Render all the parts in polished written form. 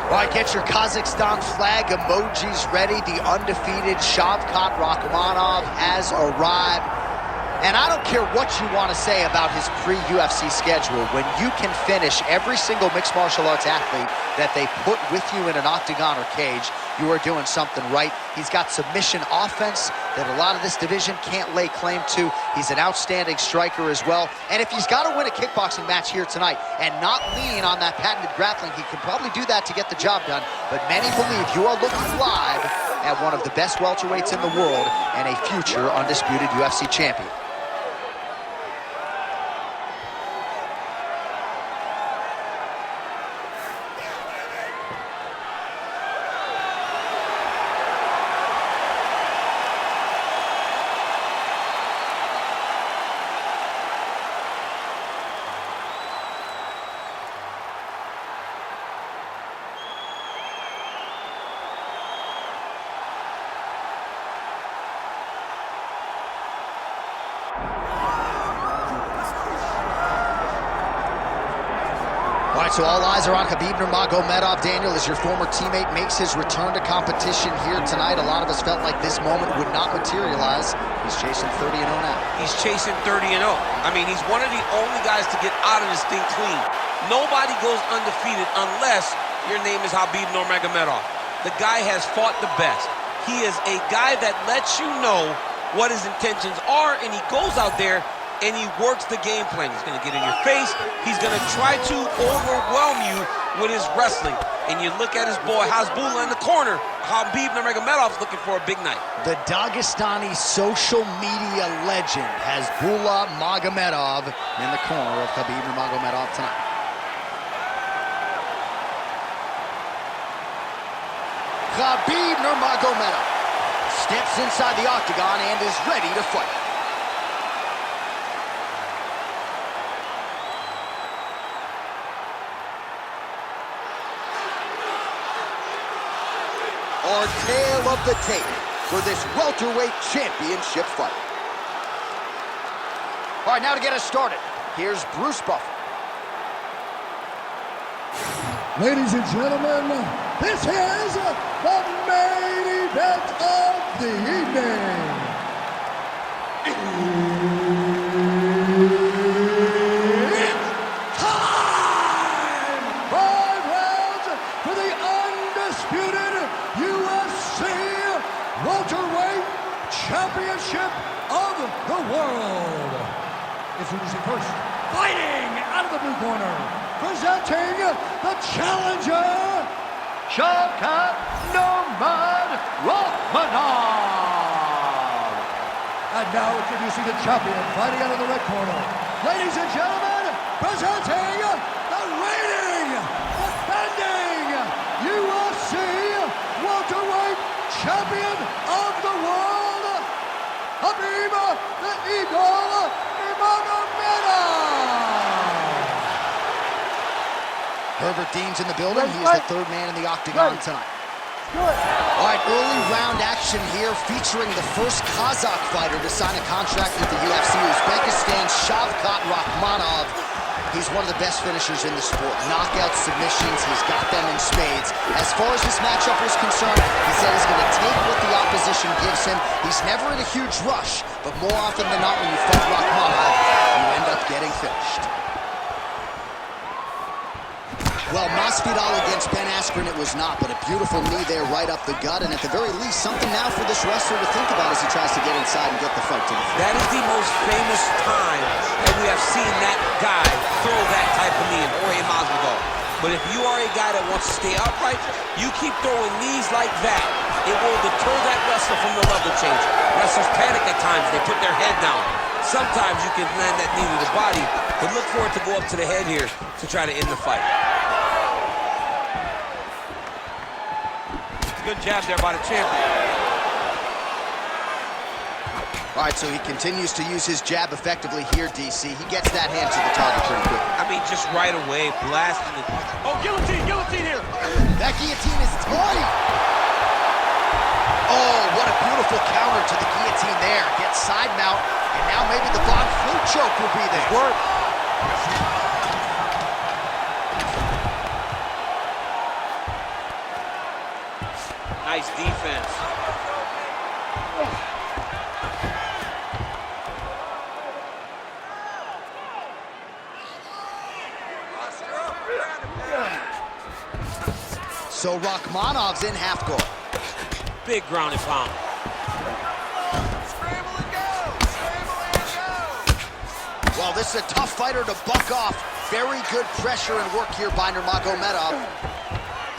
All right, get your Kazakhstan flag emojis ready. The undefeated Shavkat Rakhmonov has arrived. And I don't care what you want to say about his pre-UFC schedule. When you can finish every single mixed martial arts athlete that they put with you in an octagon or cage, you are doing something right. He's got submission offense that a lot of this division can't lay claim to. He's an outstanding striker as well. And if he's got to win a kickboxing match here tonight and not lean on that patented grappling, he can probably do that to get the job done. But many believe you are looking live at one of the best welterweights in the world and a future undisputed UFC champion. All right, so all eyes are on Khabib Nurmagomedov. Daniel, as your former teammate makes his return to competition here tonight, a lot of us felt like this moment would not materialize. He's chasing 30-0 now. He's chasing 30-0. I mean, he's one of the only guys to get out of this thing clean. Nobody goes undefeated unless your name is Khabib Nurmagomedov. The guy has fought the best. He is a guy that lets you know what his intentions are, and he goes out there and he works the game plan. He's going to get in your face. He's going to try to overwhelm you with his wrestling. And you look at his boy, Hasbulla in the corner. Khabib Nurmagomedov's looking for a big night. The Dagestani social media legend Hasbulla Magomedov in the corner of Khabib Nurmagomedov tonight. Khabib Nurmagomedov steps inside the octagon and is ready to fight. Our tale of the tape for this welterweight championship fight. All right, now to get us started, here's Bruce Buffer. Ladies and gentlemen, this is the main event of the evening. It's time! 5 rounds for the undisputed UFC welterweight championship of the world. Introducing first, fighting out of the blue corner, presenting the challenger, Shavkat Rakhmonov. And now introducing the champion, fighting out of the red corner. Ladies and gentlemen, presenting the reigning, defending UFC welterweight champion of the world, Khabib the Eagle Nurmagomedov. Herbert Dean's in the building. He is the third man in the octagon tonight. All right, early round action here featuring the first Kazakh fighter to sign a contract with the UFC, Uzbekistan's Shavkat Rakhmonov. He's one of the best finishers in the sport. Knockout submissions, he's got them in spades. As far as this matchup was concerned, he said he's going to take what the opposition gives him. He's never in a huge rush, but more often than not when you fight Rakhmonov, you end up getting finished. Well, Masvidal against Ben Askren, it was not, but a beautiful knee there right up the gut, and at the very least, something now for this wrestler to think about as he tries to get inside and get the fight to the floor. That is the most famous time that we have seen that guy throw that type of knee in, Jorge Masvidal. But if you are a guy that wants to stay upright, you keep throwing knees like that, it will deter that wrestler from the level change. Wrestlers panic at times, they put their head down. Sometimes you can land that knee to the body, but look for it to go up to the head here to try to end the fight. Good jab there by the champion. All right, so he continues to use his jab effectively here, DC. He gets that hand to the target pretty quick. I mean, just right away, blasting it. Oh, guillotine here. That guillotine is tight. Oh, what a beautiful counter to the guillotine there. Gets side mount, and now maybe the Von Flue choke will be there. Work. Nice defense. So Rakhmonov's in half guard. Big ground and pound. Well, this is a tough fighter to buck off. Very good pressure and work here by Nurmagomedov.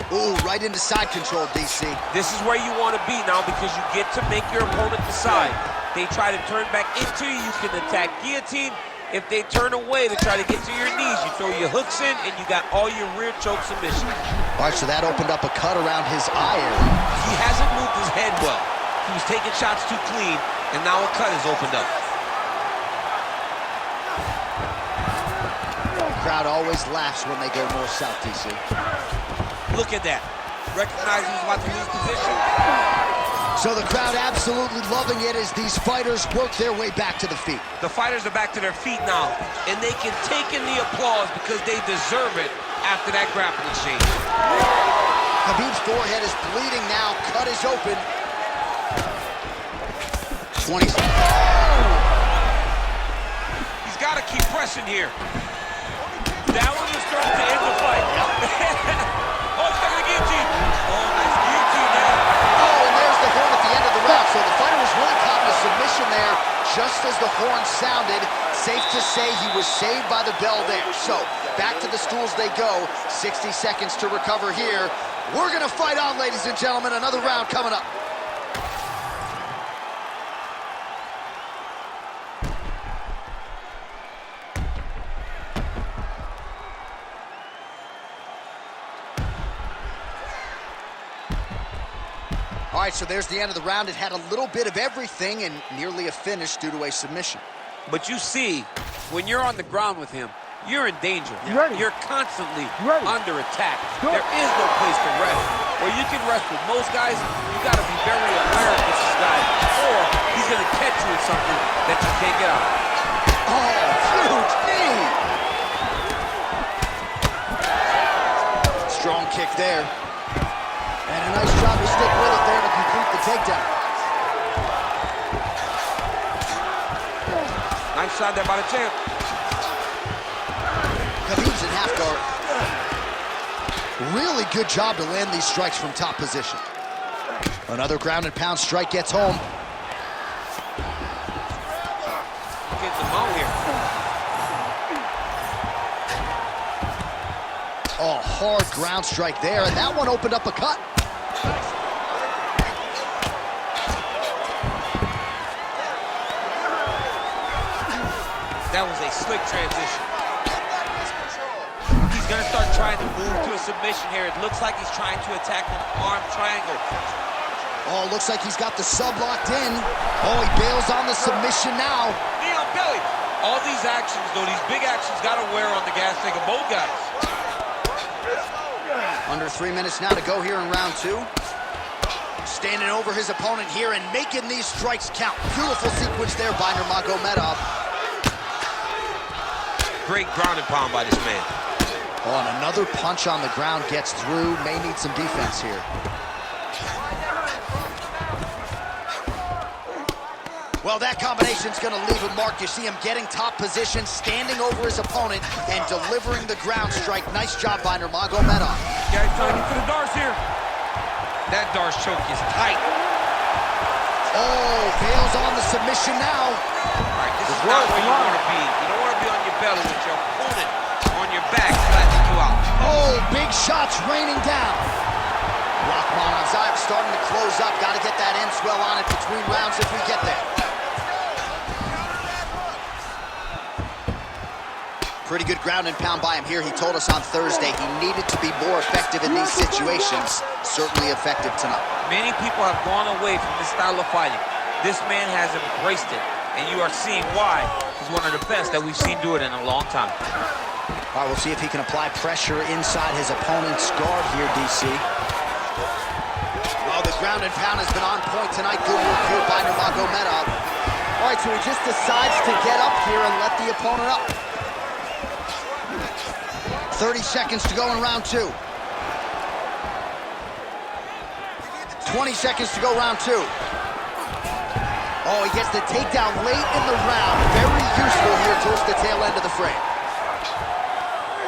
Ooh, right into side control, DC. This is where you want to be now because you get to make your opponent decide. They try to turn back into you, you can attack guillotine. If they turn away to try to get to your knees, you throw your hooks in and you got all your rear choke submissions. All right, so that opened up a cut around his eye area. He hasn't moved his head well. He was taking shots too clean, and now a cut has opened up. The crowd always laughs when they go north-south, DC. Look at that. Recognizing he's about to lose position. So the crowd absolutely loving it as these fighters work their way back to the feet. The fighters are back to their feet now, and they can take in the applause because they deserve it after that grappling exchange. Khabib's forehead is bleeding now. Cut is open. 20. He's got to keep pressing here. That one is starting to end the fight. Oh, he's not going to guillotine. Oh, nice guillotine there. Oh, and there's the horn at the end of the round. So the fighter was really caught in a submission there just as the horn sounded. Safe to say he was saved by the bell there. So back to the stools they go. 60 seconds to recover here. We're going to fight on, ladies and gentlemen. Another round coming up. All right, so there's the end of the round. It had a little bit of everything and nearly a finish due to a submission. But you see, when you're on the ground with him, you're in danger. You're constantly under attack. There is no place to rest. Where you can rest with most guys, you got to be very aware of this guy, or he's going to catch you in something that you can't get out. Oh, huge knee! Strong kick there. And a nice job to stick with it there to complete the takedown. Nice shot there by the champ. Khabib's in half guard. Really good job to land these strikes from top position. Another ground and pound strike gets home. Getting them out here. Oh, hard ground strike there, and that one opened up a cut. That was a slick transition. He's going to start trying to move to a submission here. It looks like he's trying to attack an arm triangle. Oh, looks like he's got the sub locked in. Oh, he bails on the submission now. Knee on belly. All these actions, though, these big actions got to wear on the gas tank of both guys. Under 3 minutes now to go here in round two. Standing over his opponent here and making these strikes count. Beautiful sequence there by Nurmagomedov. Great ground and pound by this man. Oh, and another punch on the ground gets through. May need some defense here. Well, that combination's going to leave a mark. You see him getting top position, standing over his opponent, and delivering the ground strike. Nice job by Nurmagomedov. Yeah, he's trying to get to the Darce here. That Darce choke is tight. Oh, bails on the submission now. All right, this is not where you want to be. You don't want to be on your belly with your opponent on your back, flattening you out. Oh, big shots raining down. Rakhmonov's eye starting to close up. Got to get that end swell on it between rounds if we get there. Pretty good ground and pound by him here. He told us on Thursday he needed to be more effective in these situations. Certainly effective tonight. Many people have gone away from this style of fighting. This man has embraced it, and you are seeing why he's one of the best that we've seen do it in a long time. All right, we'll see if he can apply pressure inside his opponent's guard here, DC. Well, the ground and pound has been on point tonight. Good work here by Nurmagomedov. All right, so he just decides to get up here and let the opponent up. 30 seconds to go in round two. 20 seconds to go, round 2. Oh, he gets the takedown late in the round. Very useful here towards the tail end of the frame.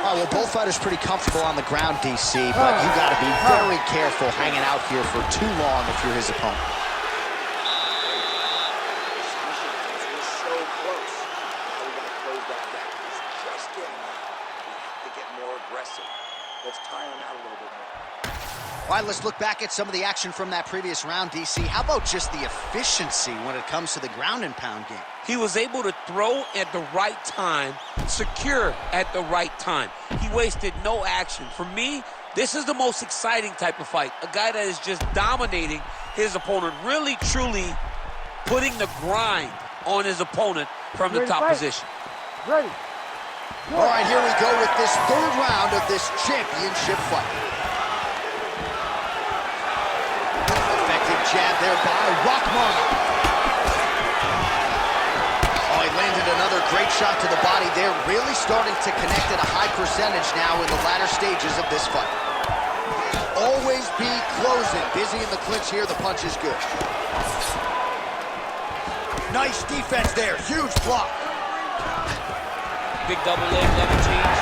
Oh, well, both fighters pretty comfortable on the ground, DC, but you got to be very careful hanging out here for too long if you're his opponent. Let's tire him out a little bit more. All right, let's look back at some of the action from that previous round, DC. How about just the efficiency when it comes to the ground and pound game? He was able to throw at the right time, secure at the right time. He wasted no action. For me, this is the most exciting type of fight. A guy that is just dominating his opponent, really, truly putting the grind on his opponent from the top position. Ready. All right, here we go with this third round of this championship fight. Effective jab there by Rakhmonov. Oh, he landed another great shot to the body there, really starting to connect at a high percentage now in the latter stages of this fight. Always be closing. Busy in the clinch here, the punch is good. Nice defense there, huge block. Big double leg, level change.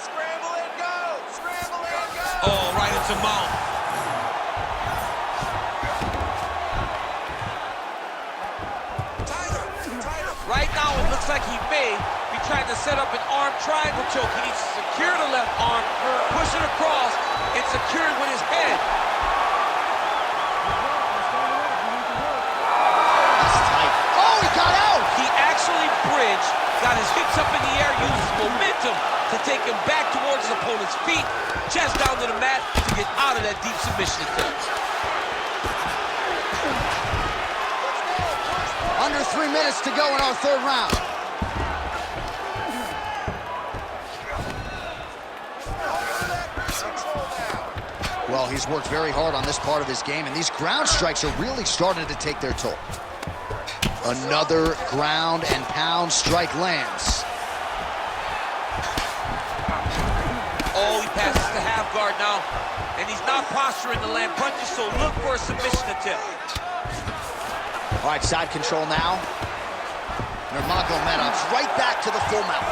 Scramble and go! Scramble and go! Oh, right into mount. Right now, it looks like he may be trying to set up an arm triangle choke. He needs to secure the left arm, push it across, and secure it with his head. Got his hips up in the air, uses momentum to take him back towards his opponent's feet, chest down to the mat to get out of that deep submission attempt. Under 3 minutes to go in our third round. Well, he's worked very hard on this part of his game, and these ground strikes are really starting to take their toll. Another ground and pound strike lands. Oh, he passes the half guard now, and he's not posturing to land punches, so look for a submission attempt. All right, side control now. Nurmagomedov's right back to the full mount.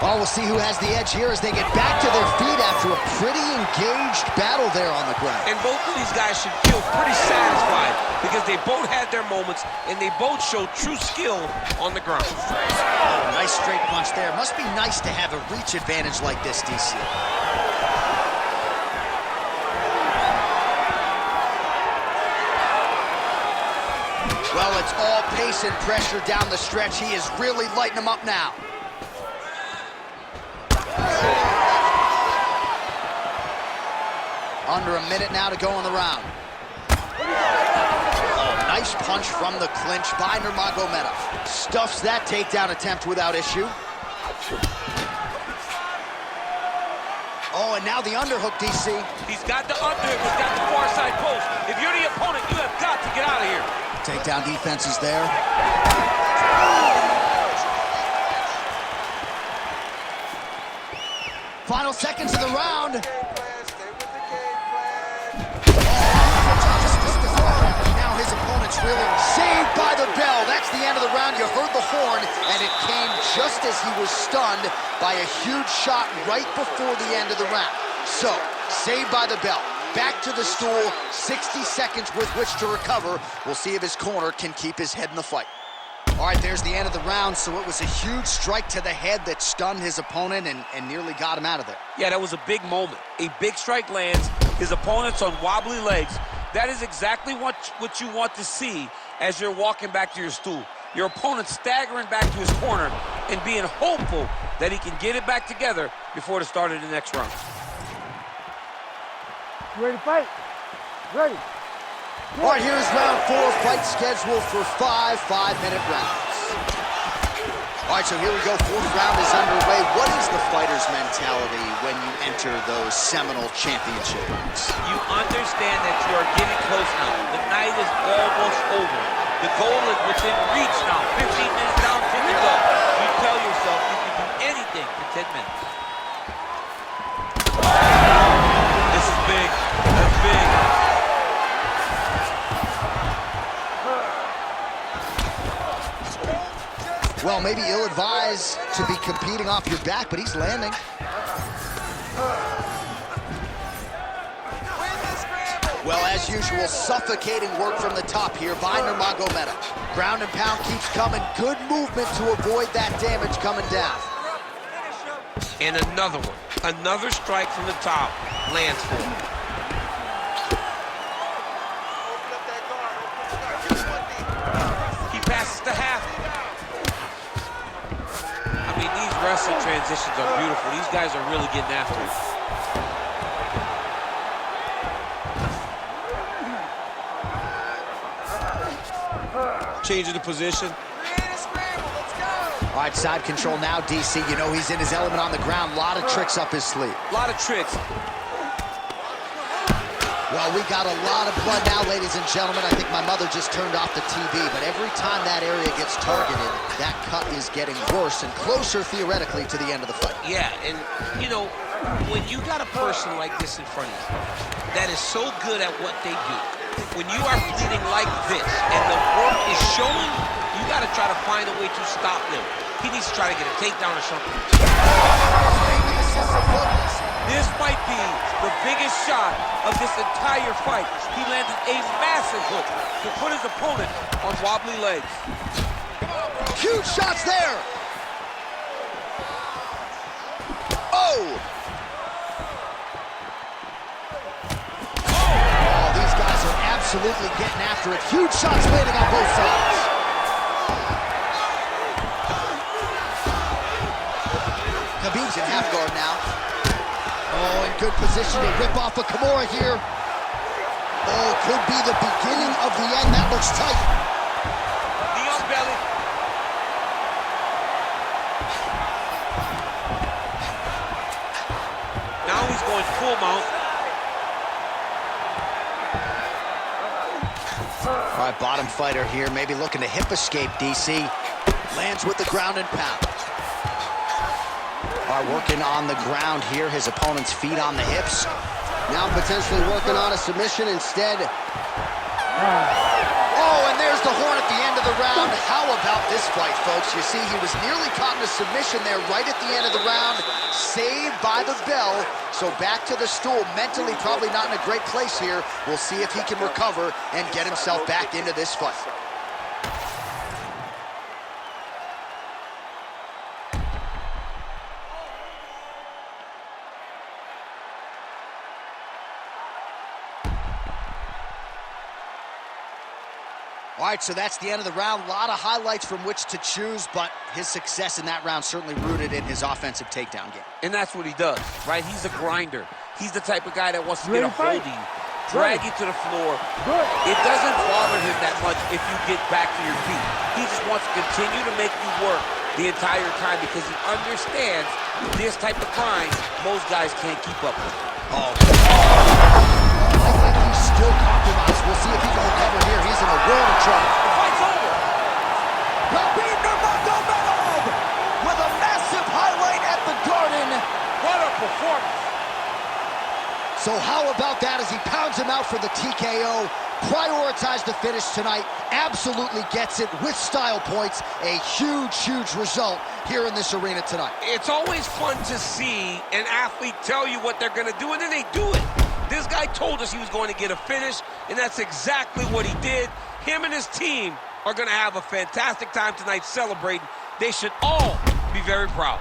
Oh, we'll see who has the edge here as they get back to their feet after a pretty engaged battle there on the ground. And both of these guys should feel pretty satisfied because they both had their moments and they both showed true skill on the ground. Oh, nice straight punch there. Must be nice to have a reach advantage like this, DC. Well, it's all pace and pressure down the stretch. He is really lighting them up now. Under a minute now to go in the round. Oh, nice punch from the clinch by Nurmagomedov. Stuffs that takedown attempt without issue. Oh, and now the underhook, DC. He's got the underhook, he's got the far side post. If you're the opponent, you have got to get out of here. Takedown defense is there. Final seconds of the round. Now his opponent's really saved by the bell. That's the end of the round. You heard the horn, and it came just as he was stunned by a huge shot right before the end of the round. So, saved by the bell. Back to the stool, 60 seconds with which to recover. We'll see if his corner can keep his head in the fight. All right, there's the end of the round, so it was a huge strike to the head that stunned his opponent and nearly got him out of there. Yeah, that was a big moment. A big strike lands, his opponent's on wobbly legs. That is exactly what you want to see as you're walking back to your stool. Your opponent staggering back to his corner and being hopeful that he can get it back together before the start of the next round. You ready to fight? Ready. All right, here's round 4, fight scheduled for 5 5-minute rounds. All right, so here we go, 4th round is underway. What is the fighter's mentality when you enter those seminal championship rounds? You understand that you are getting close now. The night is almost over. The goal is within reach now. 15 minutes down to the go. You tell yourself you can do anything to 10 minutes. This is big. That's big. Well, maybe ill-advised to be competing off your back, but he's landing. Well, as usual, suffocating work from the top here by Nurmagomedov. Ground and pound keeps coming. Good movement to avoid that damage coming down. And another one. Another strike from the top lands for him. He passes to half. I mean, these wrestling transitions are beautiful. These guys are really getting after it. Changing the position. All right, side control now, DC. You know he's in his element on the ground. A lot of tricks up his sleeve. A lot of tricks. Well, we got a lot of blood now, ladies and gentlemen. I think my mother just turned off the TV, but every time that area gets targeted, that cut is getting worse and closer, theoretically, to the end of the fight. Yeah, and, you know, when you got a person like this in front of you that is so good at what they do, when you are bleeding like this and the work is showing, you got to try to find a way to stop them. He needs to try to get a takedown or something. This might be the biggest shot of this entire fight. He landed a massive hook to put his opponent on wobbly legs. Huge shots there. Oh! Oh, these guys are absolutely getting after it. Huge shots landing on both sides. Khabib's in half guard now. Oh, in good position to rip off a Kimura here. Oh, could be the beginning of the end. That looks tight. Knee on belly. Now he's going full mount. All right, bottom fighter here, maybe looking to hip escape, DC. Lands with the ground and pound. All right, working on the ground here, his opponent's feet on the hips. Now potentially working on a submission instead. Oh, and there's the horn at the end of the round. How about this fight, folks? You see, he was nearly caught in a submission there right at the end of the round. Saved by the bell. So back to the stool. Mentally probably not in a great place here. We'll see if he can recover and get himself back into this fight. All right, so that's the end of the round. A lot of highlights from which to choose, but his success in that round certainly rooted in his offensive takedown game. And that's what he does, right? He's a grinder. He's the type of guy that wants to get a hold of you, drag you to the floor. It doesn't bother him that much if you get back to your feet. He just wants to continue to make you work the entire time because he understands this type of grind most guys can't keep up with. Oh, I think he's still compromised. We'll see if he can recover here. He's in a world of trouble. The fight's over. Khabib Nurmagomedov with a massive highlight at the Garden. What a performance. So how about that as he pounds him out for the TKO? Prioritized the finish tonight. Absolutely gets it with style points. A huge, huge result here in this arena tonight. It's always fun to see an athlete tell you what they're going to do, and then they do it. This guy told us he was going to get a finish, and that's exactly what he did. Him and his team are going to have a fantastic time tonight celebrating. They should all be very proud.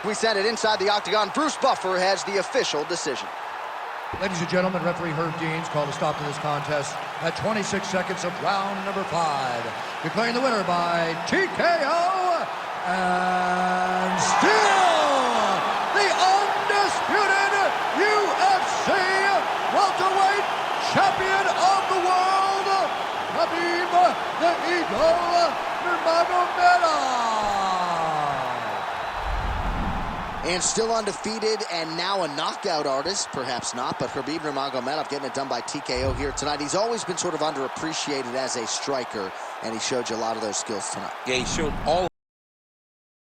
We send it inside the octagon. Bruce Buffer has the official decision. Ladies and gentlemen, referee Herb Deans called a stop to this contest at 26 seconds of round number 5. Declaring the winner by TKO and still the undisputed UFC welterweight champion of the world, Khabib the Eagle Nurmagomedov. And still undefeated, and now a knockout artist. Perhaps not, but Khabib Nurmagomedov getting it done by TKO here tonight. He's always been sort of underappreciated as a striker, and he showed you a lot of those skills tonight. Yeah, he showed all